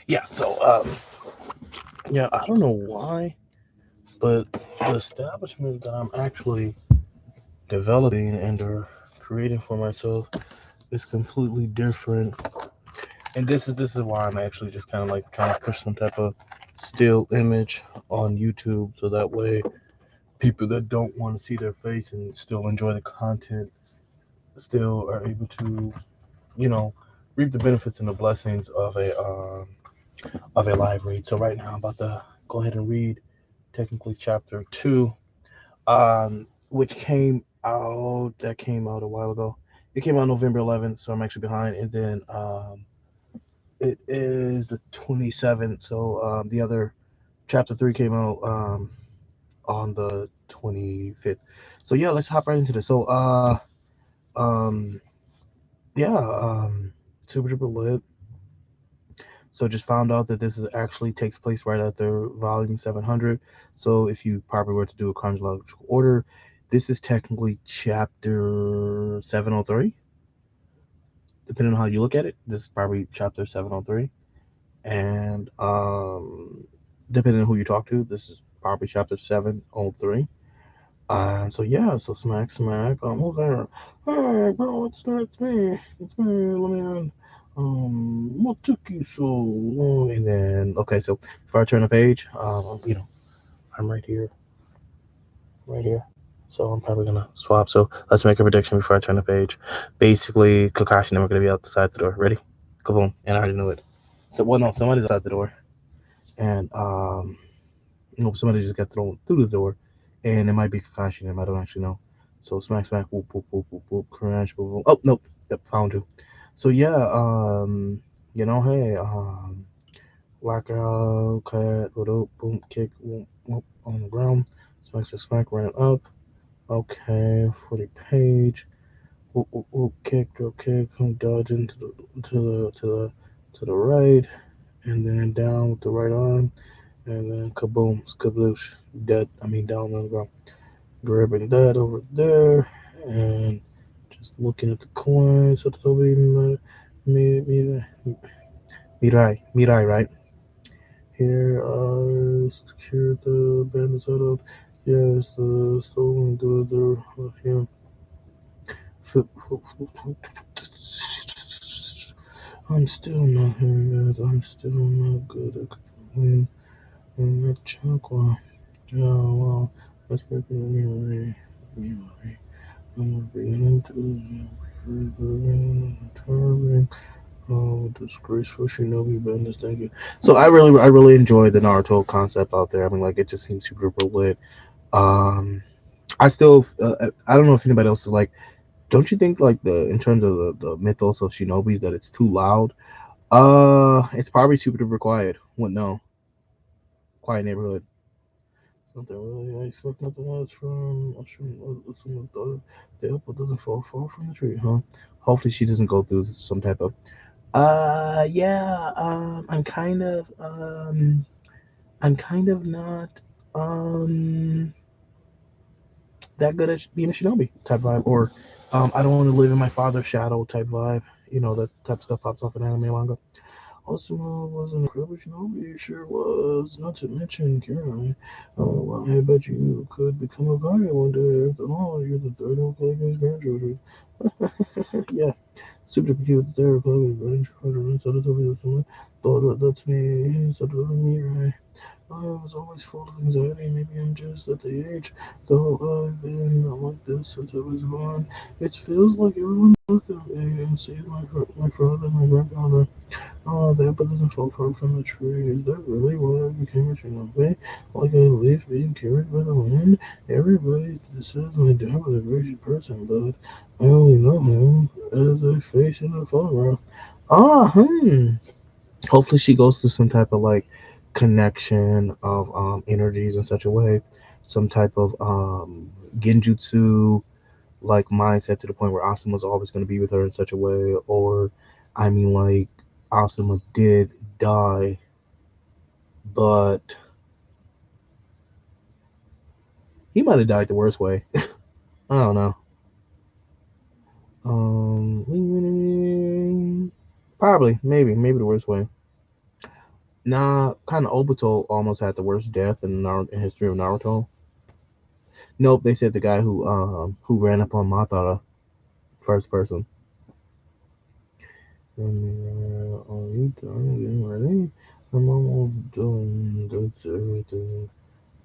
Yeah, so yeah, I don't know why, but the establishment that I'm actually developing and or creating for myself is completely different. And this is why I'm actually just kind of like trying to push some type of still image on YouTube, so that way people that don't want to see their face and still enjoy the content still are able to, you know, reap the benefits and the blessings of a live read. So right now I'm about to go ahead and read technically chapter two, which came out a while ago. It came out November 11th, so I'm actually behind. And then it is the 27th, so the other chapter three came out on the 25th. So yeah, let's hop right into this. So um, yeah, super duper lit. So just found out that this is actually takes place right after volume 700. So if you probably were to do a chronological order, this is technically chapter 703. Depending on how you look at it, this is probably chapter 703. And depending on who you talk to, this is probably chapter 703. And so yeah, so smack smack. Who's there? Hey bro, it's me. Let me in. What took you so long? And then okay, so before I turn the page, I'm right here. So I'm probably gonna swap. So let's make a prediction before I turn the page. Basically, Kakashi never gonna be outside the door. Ready? Kaboom! And I already knew it. So well, no, somebody's outside the door, and somebody just got thrown through the door, and it might be Kakashi and him. I don't actually know. So smack, smack, whoop, whoop, whoop, whoop, whoop, crash, boom, boom. Oh nope, yep, found you. So yeah, hey, whack out, cat, what up, boom, kick, whoop, whoop, on the ground, smack, smack, smack, ran up. Okay, for the page, whoop, whoop, whoop, kick, go kick, come dodging to the right, and then down with the right arm. And then kaboom, skabloosh, dead. I mean, down on the ground. Grabbing that over there, and just looking at the coins. So that'll be Mirai, right? Here, secure the bandits out of. Yes, the stolen the here. I'm still not here, guys. I'm still not good at controlling the chakra. Oh, well, let's break it anyway. I'm beginning to turning. Oh, disgraceful shinobi bandits, thank you. So I really enjoyed the Naruto concept out there. I mean, like, it just seems super lit. Um, I don't know if anybody else is like, don't you think, like, in terms of the mythos of shinobis, that it's too loud? It's probably super duper quiet. What, no? Quiet neighborhood. Something really, I expect nothing less from someone's daughter. The apple doesn't fall far from the tree, huh? Hopefully she doesn't go through some type of yeah, I'm kind of not that good at being a shinobi type vibe, or I don't want to live in my father's shadow type vibe. You know, that type of stuff pops off in anime manga. Osama was an incredible shinobi, he sure was. Not to mention Kira. Oh, well, I bet you could become a guy one day. After all, you're the third Hokage's grandchildren. Yeah, super cute there, probably grandchildren. So that's me. So that's me, right? I was always full of anxiety. Maybe I'm just at the age, though I've been like this since I was born. It feels like everyone look at me and sees my father, my grandfather. Oh, the apple doesn't fall far from the tree. Is that really why I became a shinobi? Like a leaf being carried by the wind? Everybody says my dad was a gracious person, but I only know him as a face in a photograph. Hopefully she goes through some type of like connection of energies in such a way, some type of genjutsu like mindset to the point where Asuma's always going to be with her in such a way, or I mean, like, Asuma did die, but he might have died the worst way. I don't know. Probably, maybe the worst way. Nah, kind of Obito almost had the worst death in in history of Naruto. Nope, they said the guy who ran up on Madara first person. Are you done getting ready? I'm almost done. That's everything.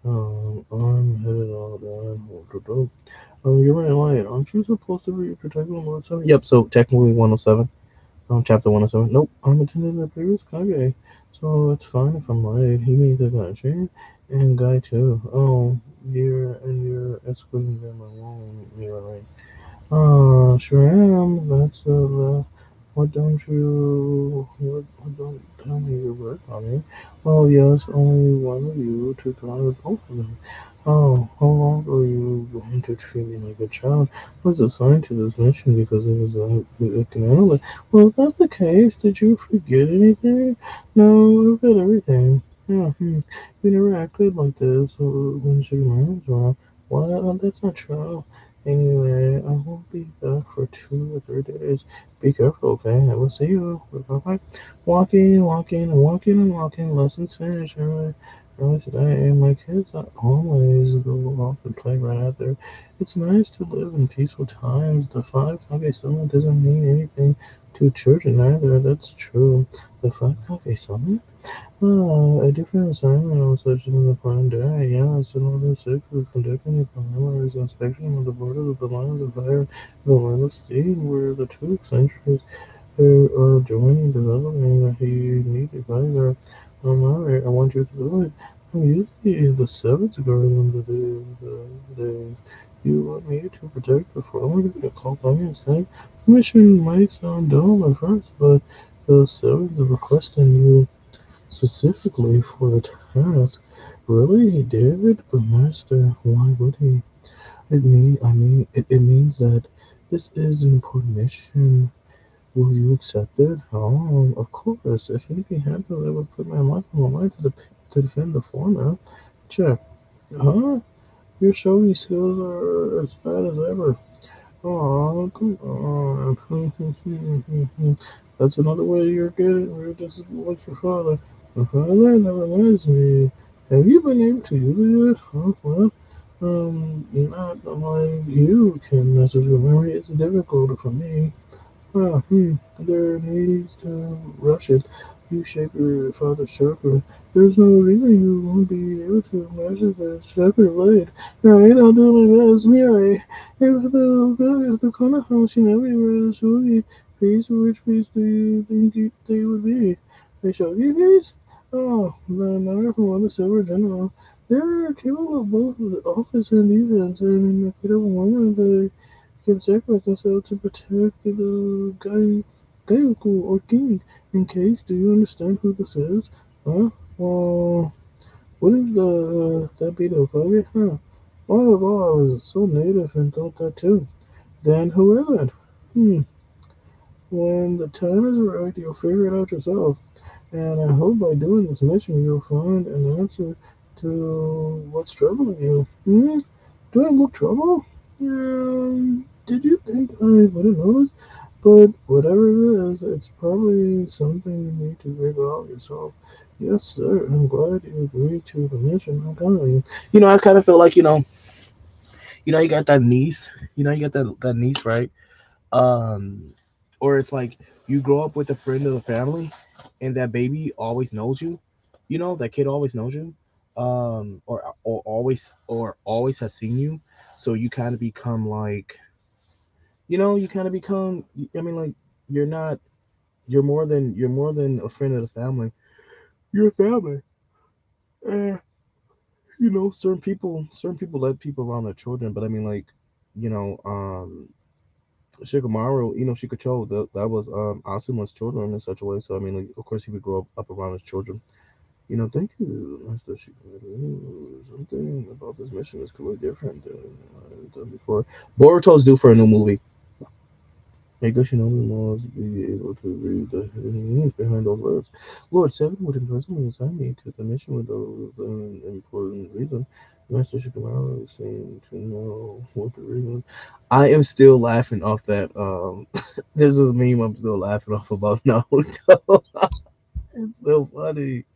I'm headed all down. Oh, you're right, Lion. Aren't you supposed to be protecting 107? Yep, so technically 107. Chapter 107. Nope, I'm attending the previous Kage. So it's fine if I'm late. He needs a guy chain and guy too. Oh, you're escorting them along. You're right. Sure am. What don't what don't tell me you work on me? Oh, yes, only one of you to drive both of them. Oh, how long are you going to treat me like a child? I was assigned to this mission because it was a command. Well, if that's the case, did you forget anything? No, I've got everything. Yeah, you never acted like this when Superman was around. What? That's not true. Anyway, I won't be back for 2 or 3 days. Be careful, okay? I will see you. Bye-bye. Walking. Lessons finished. Early today. My kids always go off and play right after. It's nice to live in peaceful times. The five Kage Summit doesn't mean anything to children either. That's true. The five Kage Summit? A different assignment on such an important day. Yeah, it's another six was conducting a preliminary inspection of the border of the lines of fire and the line of steam where the two centuries are joining developing. He needed either. Alright, I want you to do it. I'm usually the seventh guardian of the you want me to protect the former called Einstein? The mission might sound dull at first, but the seventh requesting you specifically for the task. Really, he did, but Master, why would he? It means that this is an important mission. Will you accept it? Oh, of course. If anything happens, I would put my life on the line to defend the former. Check. Huh? Your showing skills are as bad as ever. Oh, come on. That's another way you're getting. You're just like your father. My father? That reminds me. Have you been able to use it yet? Huh? Well, not like you can message your memory. It's difficult for me. There needs to rush it. You shape your father's chakra. There's no reason you won't be able to master the chakra blade. Right, I'll do my best. Mirai, if the Konoha'S in everywhere is Shogi piece, which piece do you think they would be? A Shogi piece? Oh, the another from one the Silver General. They're capable of both the offense and defense, and in the critical moment, they can sacrifice themselves to protect the Gaioku or King. In case, do you understand who this is? Huh? Well, what if that be the Okage? Huh? Well, I was so native and thought that too. Then who is it? Hmm. When the time is right, you'll figure it out yourself. And I hope by doing this mission, you'll find an answer to what's troubling you. Hmm? Do I look trouble? Did you think I wouldn't notice? But whatever it is, it's probably something you need to figure out yourself. Yes, sir. I'm glad you agreed to the mission. I'm counting on you. I kind of feel like you got that niece. You got that niece, right? Um, or it's like you grow up with a friend of the family, and that baby always knows you. That kid always knows you. Or always has seen you. So you kind of become like, you kind of become. I mean, like you're not. You're more than a friend of the family. You're a family. Eh, certain people let people around their children, but I mean, like, you know, um, Shikamaru, Shikacho, that was Asuma's children in such a way. So I mean, like, of course, he would grow up around his children. Thank you, Master Shikamaru. Something about this mission is completely different than I've done before. Boruto's due for a new movie. I guess must be able to read the hidden meanings behind those words. Lord Seven would personally assign me to the mission with those important reason. Master Shikamaru seemed to know what the reason is. I am still laughing off that. There's this meme I'm still laughing off about Naruto. It's so funny.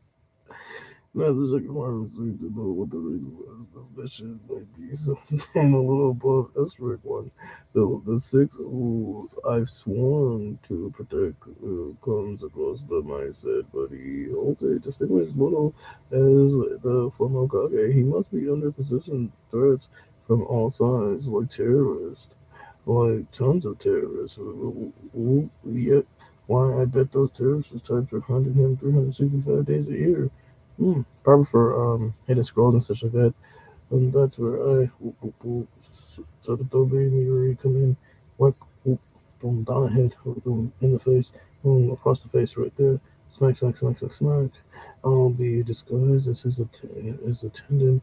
Now, the second one seemed to know what the reason was. The mission might be something a little above Esric one. The six who I've sworn to protect comes across the mindset, but he holds a distinguished little as the former Kage. He must be under persistent threats from all sides, like terrorists, like tons of terrorists. Yet, why I bet those terrorist types are hunting him 365 days a year. Probably for hidden scrolls and such like that. And that's where I so the baby where you come in, whack, whoop, boom, down the head, or boom, in the face, boom, across the face right there. Smack, smack, smack, smack, smack. I'll be disguised as his attendant.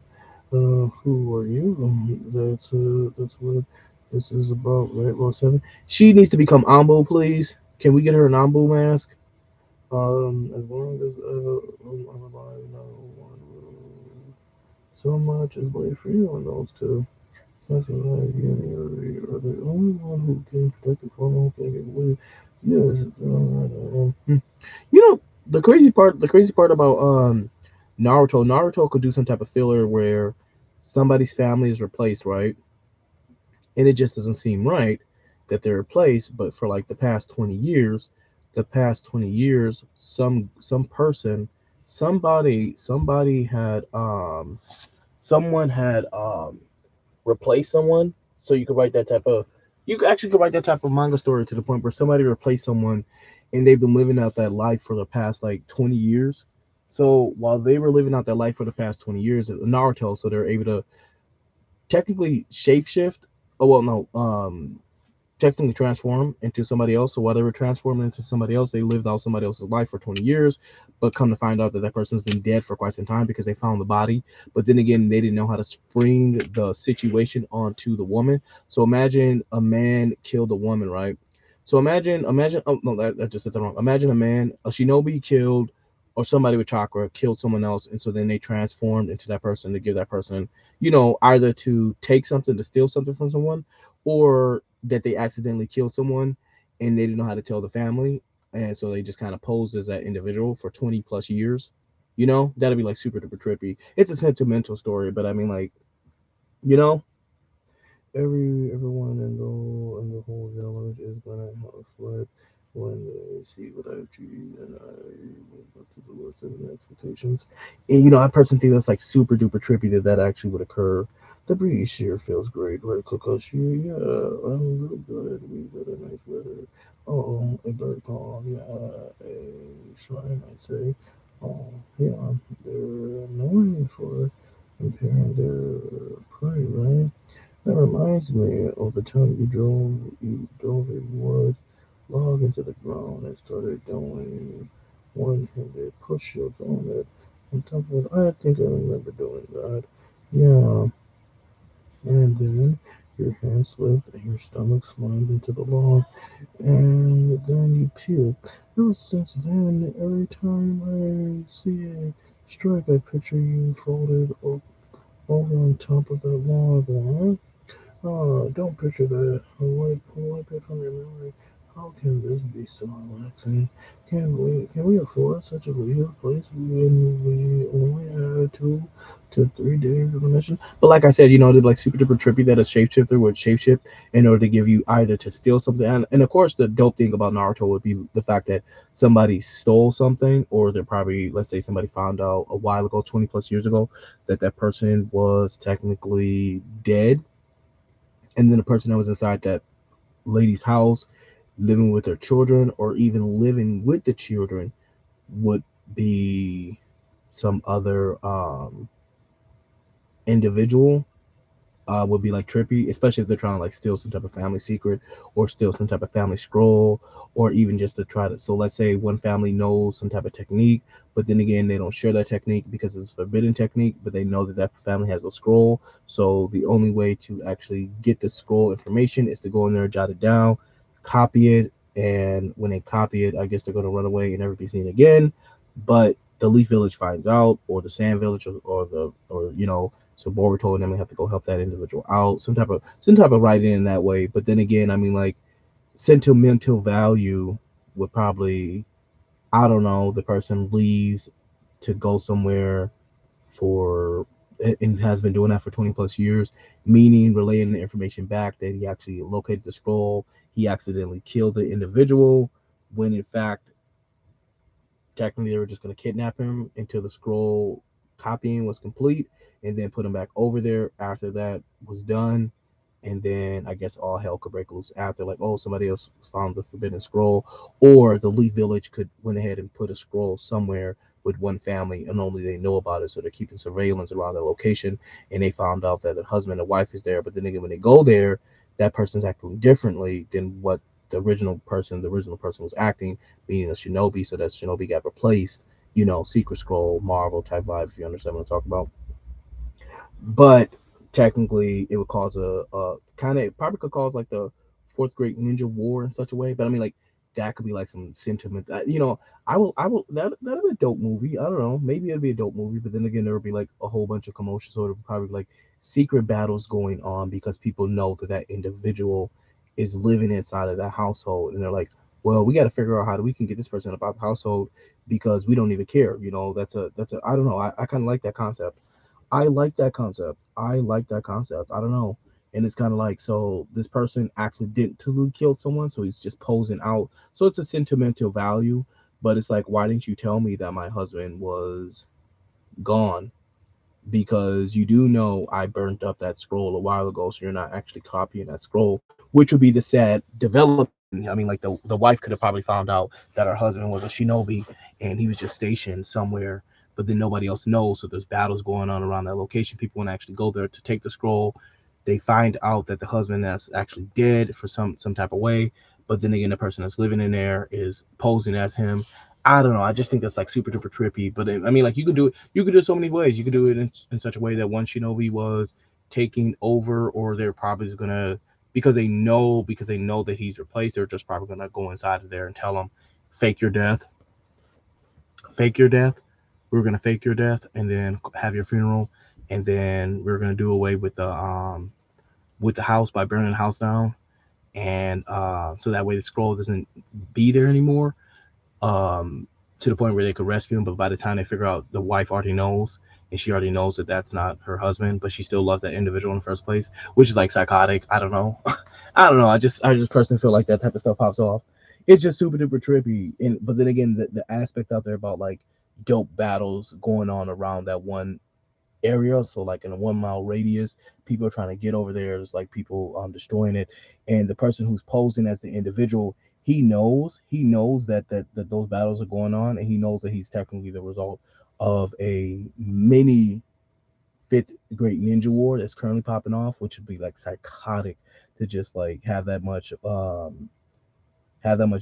Who are you? That's what this is about, right? Well, seven. She needs to become Ambo, please. Can we get her an Ambo mask? As long as I'm alive, no one will. So much is laid for you on those two. Such as I, you are the only one who can protect the former who can get away. Yes, you know the crazy part about Naruto could do some type of filler where somebody's family is replaced, right? And it just doesn't seem right that they're replaced. But for like the past 20 years, some person, somebody had someone had replaced someone. So you actually could write that type of manga story to the point where somebody replaced someone, and they've been living out that life for the past like 20 years. So while they were living out that life for the past 20 years, Naruto, so they're able to technically shapeshift. Oh well, no, technically transform into somebody else. So while they were transforming into somebody else, they lived out somebody else's life for 20 years. But come to find out that that person's been dead for quite some time because they found the body. But then again, they didn't know how to spring the situation onto the woman. So imagine a man killed a woman, right? So imagine. Oh no, that just said that wrong. Imagine a shinobi killed, or somebody with chakra killed someone else, and so then they transformed into that person to give that person, either to take something, to steal something from someone, or that they accidentally killed someone and they didn't know how to tell the family, and so they just kind of posed as that individual for 20 plus years. That'd be like super duper trippy. It's a sentimental story, but I mean, like, you know everyone in the whole village is gonna have fled when they see what I've achieved, and I live up to the worst of their expectations. And I personally think that's like super duper trippy that actually would occur. The breeze here feels great, right, Kakashi? Yeah, I'm really good. We got a nice weather. Oh, a bird call. Yeah, a shrine, I'd say. Oh, yeah, they're known for impairing their prey, right? That reminds me of the time you drove a wood log into the ground and started doing one-handed push-ups on it. On top of it, I think I remember doing that. Yeah, and then your hand slipped and your stomach slammed into the log, and then you puked. Ever since then, every time I see a strike, I picture you folded over on top of that log. Huh? Oh, don't picture that. Wipe it from your memory. How can this be so relaxing? Can we afford such a leisure place when we only had 2 to 3 days of a mission? But like I said, they're like super duper trippy that a shapeshifter would shapeshift in order to give you either to steal something, and of course the dope thing about Naruto would be the fact that somebody stole something, or they're probably, let's say, somebody found out a while ago, 20 plus years ago, that that person was technically dead, and then the person that was inside that lady's house living with their children, or even living with the children, would be some other individual. Would be like trippy, especially if they're trying to like steal some type of family secret, or steal some type of family scroll, or even just to try to. So let's say one family knows some type of technique, but then again they don't share that technique because it's a forbidden technique, but they know that that family has a scroll. So the only way to actually get the scroll information is to go in there, jot it down, copy it, and when they copy it, I guess they're going to run away and never be seen again. But the Leaf Village finds out, or the Sand Village, or so Boruto and them have to go help that individual out. Some type of writing in that way. But then again, I mean, like, sentimental value would probably, I don't know, the person leaves to go somewhere. for and has been doing that for 20 plus years, meaning relaying the information back that he actually located the scroll. He accidentally killed the individual when in fact technically they were just going to kidnap him until the scroll copying was complete and then put him back over there after that was done. And then I guess all hell could break loose after, like, oh, somebody else found the forbidden scroll, or the Leaf Village could went ahead and put a scroll somewhere with one family, and only they know about it, so they're keeping surveillance around the location. And they found out that the husband and wife is there, but then again, when they go there, that person's acting differently than what the original person was acting, meaning a shinobi. So that shinobi got replaced. Secret Scroll, Marvel type vibe, if you understand what I'm talking about. But technically it would cause a kind of, probably could cause like the fourth great ninja war in such a way. But I mean, like, that could be like some sentiment, I will that'd be a dope movie. I don't know, maybe it'd be a dope movie, but then again there would be like a whole bunch of commotion, so it would probably be like secret battles going on because people know that that individual is living inside of that household, and they're like, well, we got to figure out how we can get this person about the household because we don't even care. That's a I don't know, I kind of like that concept. I like that concept. I don't know. And it's kind of like, so this person accidentally killed someone, so he's just posing out. So it's a sentimental value, but it's like, why didn't you tell me that my husband was gone? Because you do know I burnt up that scroll a while ago, so you're not actually copying that scroll, which would be the sad development. I mean, like, the wife could have probably found out that her husband was a shinobi and he was just stationed somewhere, but then nobody else knows. So there's battles going on around that location. People want to actually go there to take the scroll. They find out that the husband that's actually dead for some type of way, but then again, the person that's living in there is posing as him. I don't know. I just think that's like super duper trippy. But I mean, like, you can do it. You could do it so many ways. You could do it in such a way that one shinobi was taking over, or they're probably just gonna, because they know that he's replaced. They're just probably gonna go inside of there and tell him, fake your death, fake your death. We're gonna fake your death, and then have your funeral, and then we're gonna do away with the house by burning the house down, and so that way the scroll doesn't be there anymore, to the point where they could rescue him. But by the time they figure out, the wife already knows, and she already knows that that's not her husband, but she still loves that individual in the first place, which is like psychotic. I don't know. I don't know. I just personally feel like that type of stuff pops off. It's just super duper trippy. And but then again, the aspect out there about like dope battles going on around that one area. So like in a 1 mile radius, people are trying to get over there. There's like people destroying it, and the person who's posing as the individual, he knows that those battles are going on, and he knows that he's technically the result of a mini fifth great ninja war that's currently popping off, which would be like psychotic to just like have that much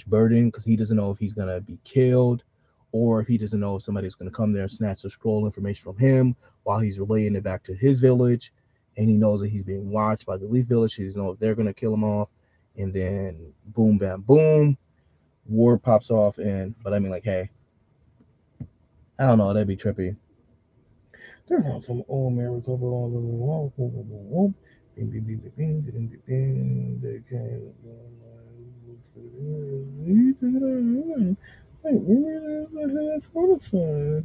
burden, because he doesn't know if he's gonna be killed, or if he doesn't know if somebody's gonna come there and snatch the scroll information from him while he's relaying it back to his village, and he knows that he's being watched by the Leaf Village. He doesn't know if they're gonna kill him off, and then boom, bam, boom, war pops off. And but I mean, like, hey, I don't know, that'd be trippy. They're not from old America, but all the they can't. Wait, maybe there's a fortified.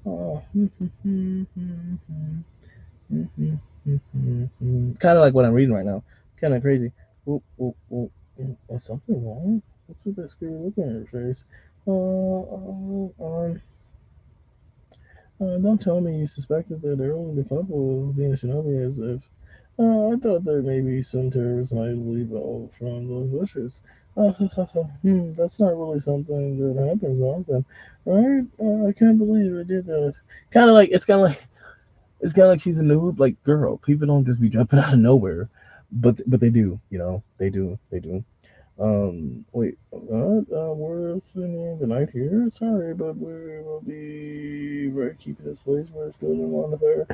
Oh, kind of like what I'm reading right now. Kind of crazy. Oh, oh, oh. Is something wrong? What's with that scary look on your face? Don't tell me you suspected that early the couple was being a shinobi, as if. I thought that maybe some terrorists might leave out from those bushes. That's not really something that happens often, right? I can't believe I did that. Kind of like she's a noob. Like, girl, people don't just be jumping out of nowhere, but they do. They do. Wait, what? We're spending the night here. Sorry, but we will be right keeping this place. We're still in on the fair.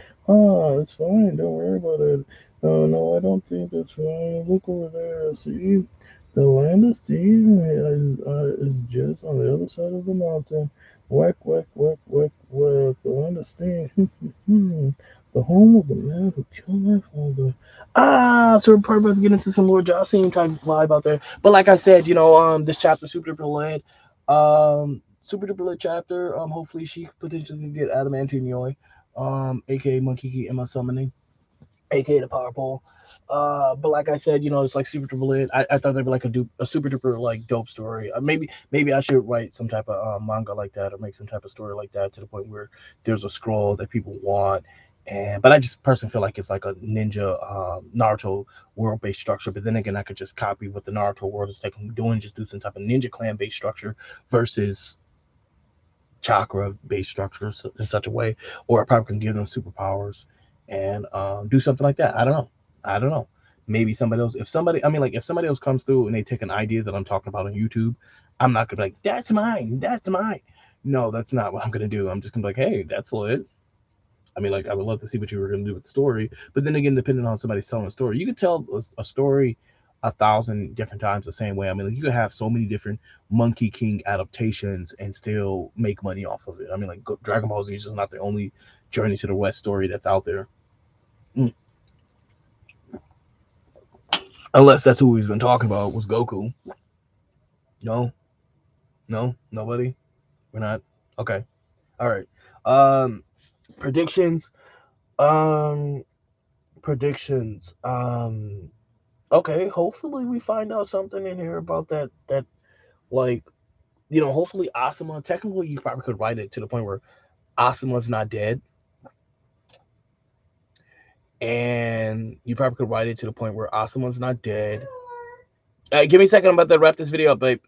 It's fine. Don't worry about it. No, I don't think that's right. Look over there. See, the land of steam is just on the other side of the mountain. Whack, whack, whack, whack, whack. The land of steam. The home of the man who killed my father. So we're probably about to get into some Lord Jocelyn type vibe out there. But like I said, this chapter super duper lit. Super duper lit chapter. Hopefully she potentially can get adamantium. aka Monkey Key Emma Summoning, aka the Power Pole. But like I said, it's like super duper lit. I thought that'd be like a super duper like dope story. Maybe I should write some type of manga like that or make some type of story like that to the point where there's a scroll that people want. And but I just personally feel like it's like a ninja Naruto world based structure. But then again, I could just copy what the Naruto world is doing, just do some type of ninja clan based structure versus chakra based structures in such a way, or I probably can give them superpowers and do something like that. I don't know. I don't know. Maybe somebody else. If somebody, I mean, like if somebody else comes through and they take an idea that I'm talking about on YouTube, I'm not gonna be like, "That's mine. That's mine." No, that's not what I'm gonna do. I'm just gonna be like, "Hey, that's lit." I mean, like, I would love to see what you were going to do with the story. But then again, depending on somebody's telling a story, you could tell a story 1,000 different times the same way. I mean, like, you could have so many different Monkey King adaptations and still make money off of it. I mean, like, Dragon Ball Z is just not the only Journey to the West story that's out there. Mm. Unless that's who we've been talking about was Goku. No, no, nobody. We're not. Okay. All right. Um, predictions. Um, predictions. Okay, hopefully we find out something in here about that like hopefully Asuma technically you probably could write it to the point where Asuma's not dead, and you probably could write it to the point where Asuma's not dead. Give me a second, I'm about to wrap this video up, babe.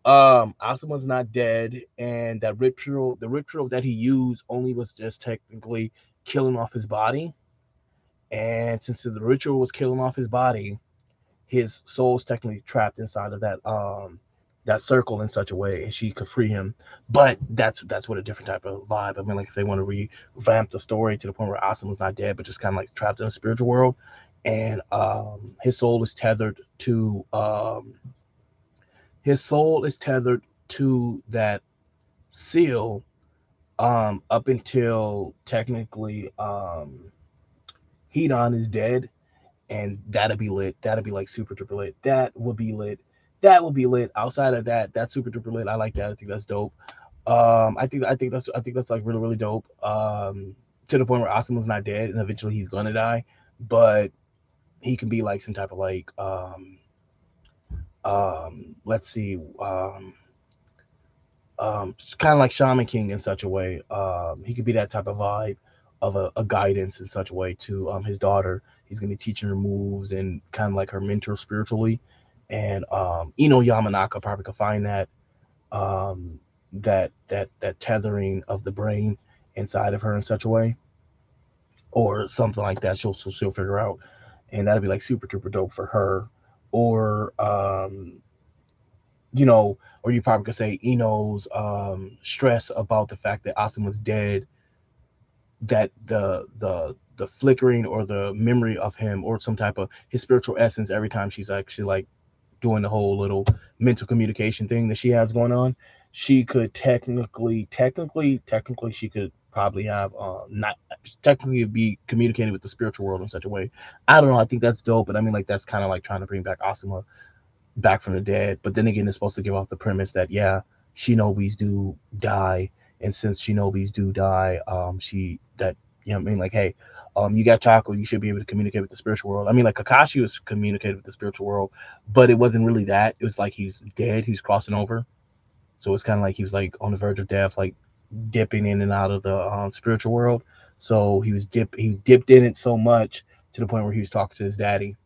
Asuma's not dead, and that ritual the ritual that he used only was just technically killing off his body. And since the ritual was killing off his body, his soul's technically trapped inside of that circle in such a way, and she could free him. But that's what a different type of vibe. I mean, like if they want to revamp the story to the point where Asamu's not dead, but just kind of like trapped in a spiritual world, and his soul is tethered to that seal up until technically Hedon is dead, and that'd be lit. That'd be like super duper lit. That would be lit. That would be lit. Outside of that, that's super duper lit. I like that. I think that's dope. I think that's like really really dope. To the point where Asuma's not dead, and eventually he's gonna die, but he can be like some type of like let's see kind of like Shaman King in such a way. He could be that type of vibe of a guidance in such a way to his daughter. He's gonna be teaching her moves and kind of like her mentor spiritually. And Yamanaka probably could find um, that tethering of the brain inside of her in such a way, or something like that. She'll figure out, and that'd be like super duper dope for her. Or or you probably could say Ino's stress about the fact that Austin was dead, that the flickering or the memory of him or some type of his spiritual essence every time she's actually like doing the whole little mental communication thing that she has going on, she could technically she could probably have not technically be communicating with the spiritual world in such a way. I don't know. I think that's dope, but I mean like that's kind of like trying to bring back Asuma back from the dead. But then again, it's supposed to give off the premise that yeah, shinobis do die, and since shinobis do die, she that I mean, like hey, you got Chaco, you should be able to communicate with the spiritual world. I mean, like Kakashi was communicating with the spiritual world, but it wasn't really that. It was like he was dead, he was crossing over, so it's kind of like he was like on the verge of death, like dipping in and out of the spiritual world. So he dipped in it so much to the point where he was talking to his daddy,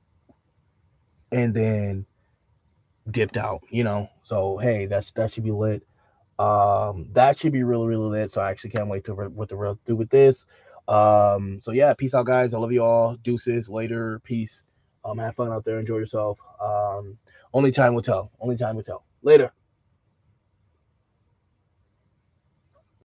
and then dipped out. So hey, that should be lit. That should be really really lit. So I actually can't wait to what the real do with this. So yeah, peace out, guys. I love you all. Deuces. Later. Peace. Have fun out there. Enjoy yourself. Only time will tell. Only time will tell. Later.